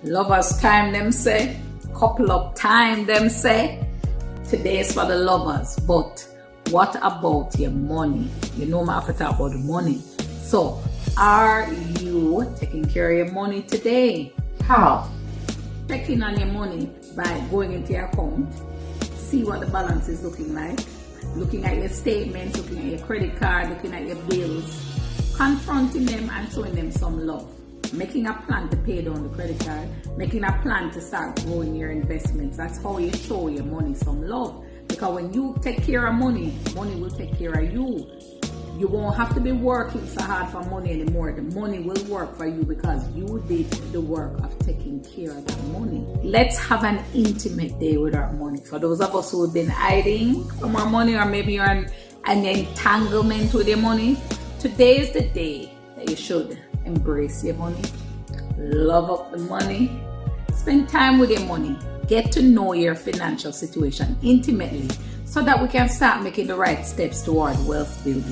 Lovers time, them say. Couple up time, them say. Today is for the lovers, but what about your money? You know, I have to talk about money. So, are you taking care of your money today? How? Checking on your money by going into your account, see what the balance is looking like, looking at your statements, looking at your credit card, looking at your bills, confronting them and showing them some love. Making a plan to pay down the credit card, making a plan to start growing your investments. That's how you show your money some love. Because when you take care of money, money will take care of you. You won't have to be working so hard for money anymore. The money will work for you because you did the work of taking care of that money. Let's have an intimate day with our money. For those of us who have been hiding from our money, or maybe you're in an entanglement with your money, today is the day that you should embrace your money, love up the money, spend time with your money, get to know your financial situation intimately so that we can start making the right steps toward wealth building.